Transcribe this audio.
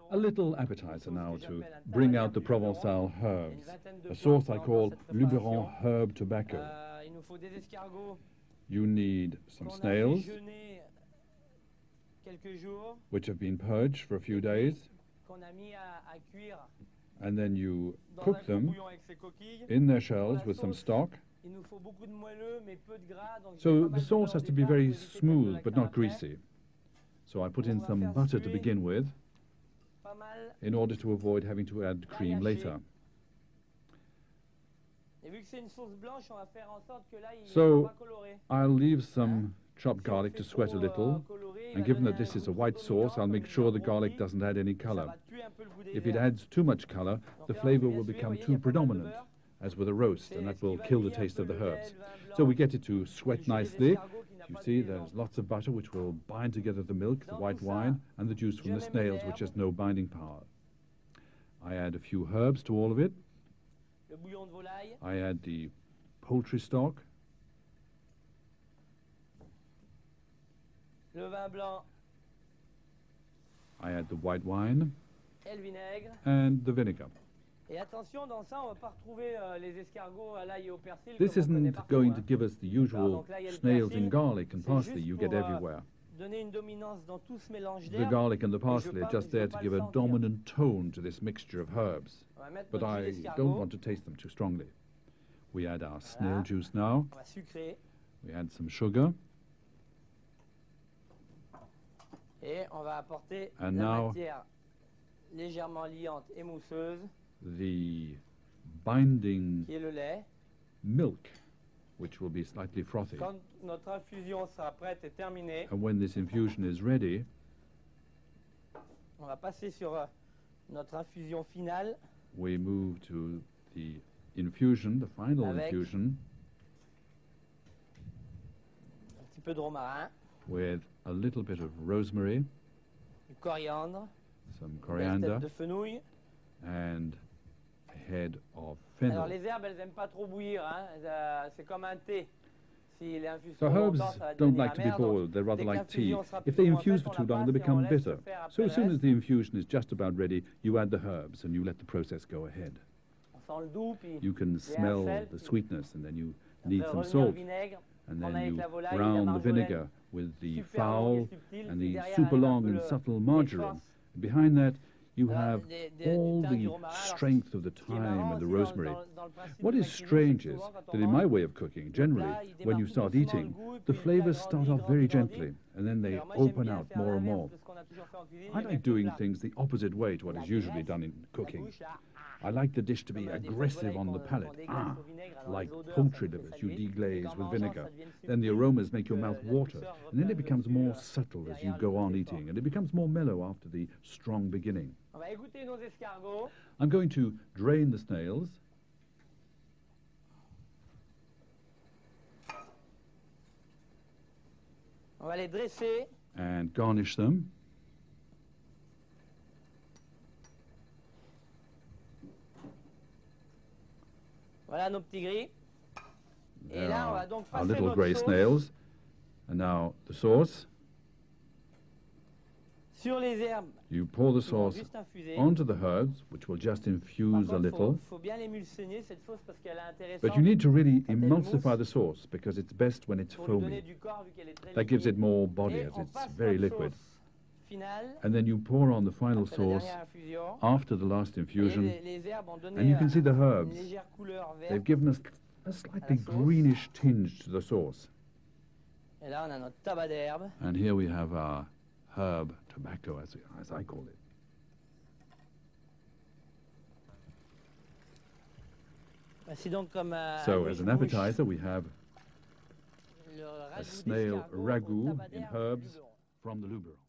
A little appetizer now to bring out the Provençal herbs. A sauce I call Luberon herb tobacco. You need some snails, which have been purged for a few days, and then you cook them in their shells with some stock. So the sauce has to be very smooth but not greasy. So I put in some butter to begin with, in order to avoid having to add cream later. So I'll leave some chopped garlic to sweat a little, and given that this is a white sauce, I'll make sure the garlic doesn't add any color. If it adds too much color, the flavor will become too predominant, as with a roast, and that will kill the taste of the herbs. So we get it to sweat nicely. You see, there's lots of butter which will bind together the milk, the white wine, and the juice from the snails, which has no binding power. I add a few herbs to all of it. I add the poultry stock. I add the white wine and the vinegar. This isn't going to give us the usual snails and garlic and parsley you get everywhere. The garlic and the parsley are just there to give a dominant tone to this mixture of herbs, but I don't want to taste them too strongly. We add our snail juice now. We add some sugar. And now the binding milk, which will be slightly frothy. And when this infusion is ready, we move to the infusion, the final infusion, with a little bit of rosemary, some coriander, and a head of fennel. So herbs don't like to be boiled, they're rather like tea. If they infuse for too long, they become bitter. So as soon as the infusion is just about ready, you add the herbs and you let the process go ahead. You can smell the sweetness, and then you need some salt. And then you brown the vinegar with the fowl and the super long and subtle marjoram. Behind that, you have all the strength of the thyme and the rosemary. What is strange is that in my way of cooking, generally, when you start eating, the flavors start off very gently, and then they open out more and more. I like doing things the opposite way to what is usually done in cooking. I like the dish to be aggressive on the palate, like poultry livers you deglaze with vinegar. Then the aromas make your mouth water, and then it becomes more subtle as you go on eating, and it becomes more mellow after the strong beginning. I'm going to drain the snails. And garnish them. There are our little grey snails. And now the sauce. You pour the sauce onto the herbs, which will just infuse a little. But you need to really emulsify the sauce, because it's best when it's foamy. That gives it more body, as it's very liquid. And then you pour on the final sauce after the last infusion, and you can see the herbs. They've given us a slightly greenish tinge to the sauce. And here we have our herb tobacco, as I call it. So as an appetizer, we have a snail ragout in herbs from the Luberon.